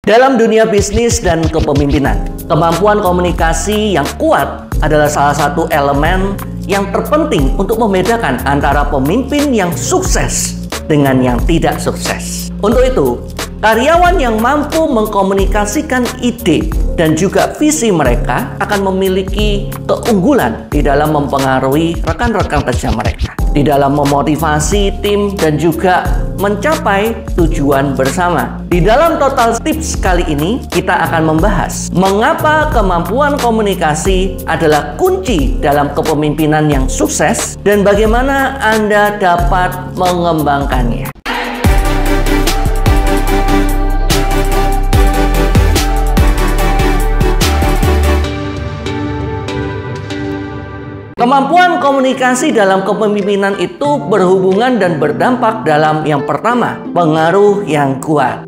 Dalam dunia bisnis dan kepemimpinan, kemampuan komunikasi yang kuat adalah salah satu elemen yang terpenting untuk membedakan antara pemimpin yang sukses dengan yang tidak sukses. Untuk itu, karyawan yang mampu mengkomunikasikan ide dan juga visi mereka akan memiliki keunggulan di dalam mempengaruhi rekan-rekan kerja mereka, di dalam memotivasi tim dan juga mencapai tujuan bersama. Di dalam Total Tips kali ini, kita akan membahas mengapa kemampuan komunikasi adalah kunci dalam kepemimpinan yang sukses dan bagaimana Anda dapat mengembangkannya. Kemampuan komunikasi dalam kepemimpinan itu berhubungan dan berdampak dalam yang pertama, pengaruh yang kuat.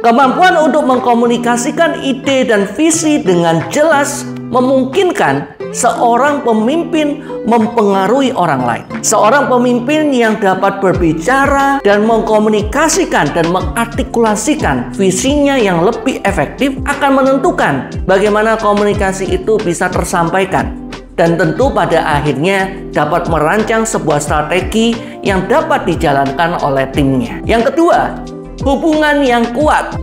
Kemampuan untuk mengkomunikasikan ide dan visi dengan jelas memungkinkan seorang pemimpin mempengaruhi orang lain. Seorang pemimpin yang dapat berbicara dan mengkomunikasikan dan mengartikulasikan visinya yang lebih efektif akan menentukan bagaimana komunikasi itu bisa tersampaikan. Dan tentu pada akhirnya dapat merancang sebuah strategi yang dapat dijalankan oleh timnya. Yang kedua, hubungan yang kuat.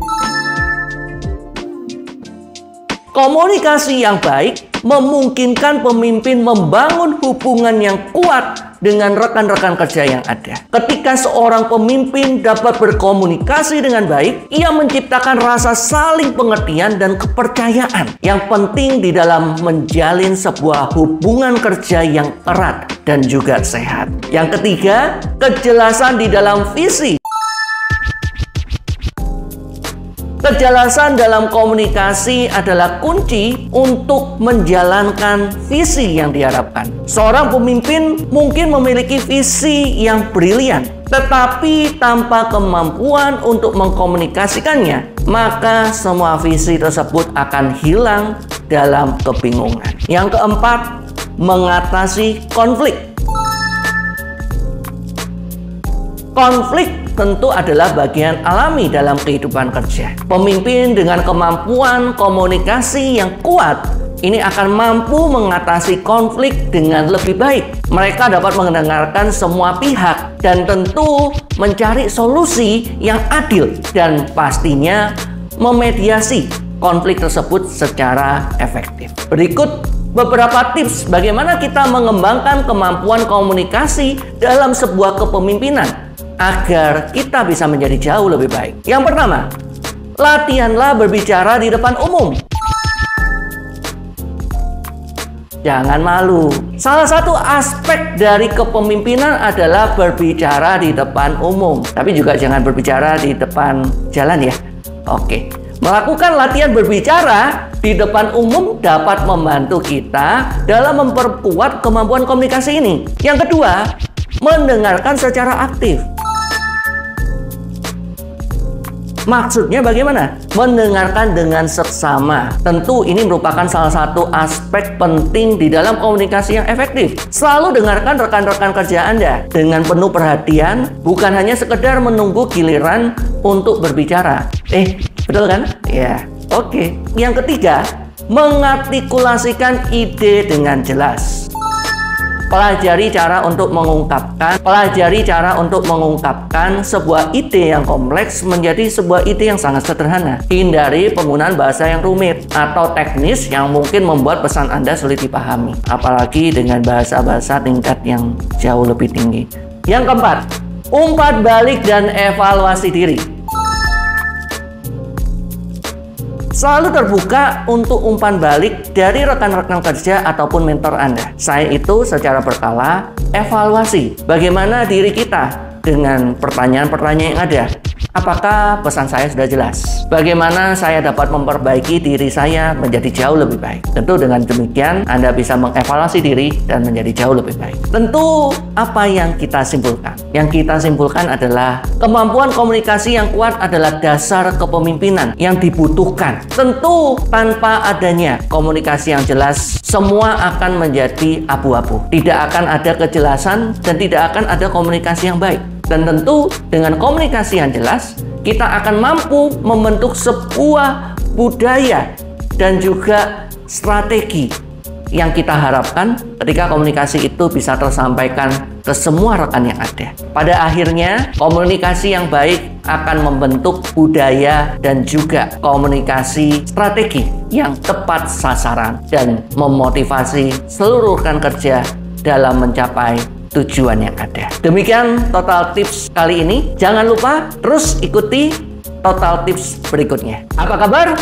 Komunikasi yang baik memungkinkan pemimpin membangun hubungan yang kuat dengan rekan-rekan kerja yang ada. Ketika seorang pemimpin dapat berkomunikasi dengan baik, ia menciptakan rasa saling pengertian dan kepercayaan yang penting di dalam menjalin sebuah hubungan kerja yang erat dan juga sehat. Yang ketiga, kejelasan di dalam visi. Kejelasan dalam komunikasi adalah kunci untuk menjalankan visi yang diharapkan. Seorang pemimpin mungkin memiliki visi yang brilian, tetapi tanpa kemampuan untuk mengkomunikasikannya, maka semua visi tersebut akan hilang dalam kebingungan. Yang keempat, mengatasi konflik. Konflik tentu adalah bagian alami dalam kehidupan kerja. Pemimpin dengan kemampuan komunikasi yang kuat ini akan mampu mengatasi konflik dengan lebih baik. Mereka dapat mendengarkan semua pihak dan tentu mencari solusi yang adil dan pastinya memediasi konflik tersebut secara efektif. Berikut beberapa tips bagaimana kita mengembangkan kemampuan komunikasi dalam sebuah kepemimpinan agar kita bisa menjadi jauh lebih baik. Yang pertama, latihanlah berbicara di depan umum. Jangan malu. Salah satu aspek dari kepemimpinan adalah berbicara di depan umum. Tapi juga jangan berbicara di depan jalan ya. Oke. Melakukan latihan berbicara di depan umum dapat membantu kita dalam memperkuat kemampuan komunikasi ini. Yang kedua, mendengarkan secara aktif. Maksudnya bagaimana? Mendengarkan dengan seksama. Tentu ini merupakan salah satu aspek penting di dalam komunikasi yang efektif. Selalu dengarkan rekan-rekan kerja Anda dengan penuh perhatian, bukan hanya sekedar menunggu giliran untuk berbicara. Betul kan? Ya, oke. Yang ketiga, mengartikulasikan ide dengan jelas. Pelajari cara untuk mengungkapkan sebuah ide yang kompleks menjadi sebuah ide yang sangat sederhana. Hindari penggunaan bahasa yang rumit atau teknis yang mungkin membuat pesan Anda sulit dipahami, apalagi dengan bahasa-bahasa tingkat yang jauh lebih tinggi. Yang keempat, umpat balik dan evaluasi diri. Selalu terbuka untuk umpan balik dari rekan-rekan kerja ataupun mentor Anda. Saya itu secara berkala evaluasi bagaimana diri kita dengan pertanyaan-pertanyaan yang ada. Apakah pesan saya sudah jelas? Bagaimana saya dapat memperbaiki diri saya menjadi jauh lebih baik? Tentu dengan demikian Anda bisa mengevaluasi diri dan menjadi jauh lebih baik. Tentu apa yang kita simpulkan? Yang kita simpulkan adalah kemampuan komunikasi yang kuat adalah dasar kepemimpinan yang dibutuhkan. Tentu tanpa adanya komunikasi yang jelas, semua akan menjadi abu-abu. Tidak akan ada kejelasan dan tidak akan ada komunikasi yang baik. Dan tentu dengan komunikasi yang jelas, kita akan mampu membentuk sebuah budaya dan juga strategi yang kita harapkan ketika komunikasi itu bisa tersampaikan ke semua rekan yang ada. Pada akhirnya, komunikasi yang baik akan membentuk budaya dan juga komunikasi strategi yang tepat sasaran dan memotivasi seluruh rekan kerja dalam mencapai tujuan yang ada. Demikian Total Tips kali ini. Jangan lupa terus ikuti Total Tips berikutnya. Apa kabar?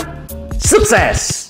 Sukses!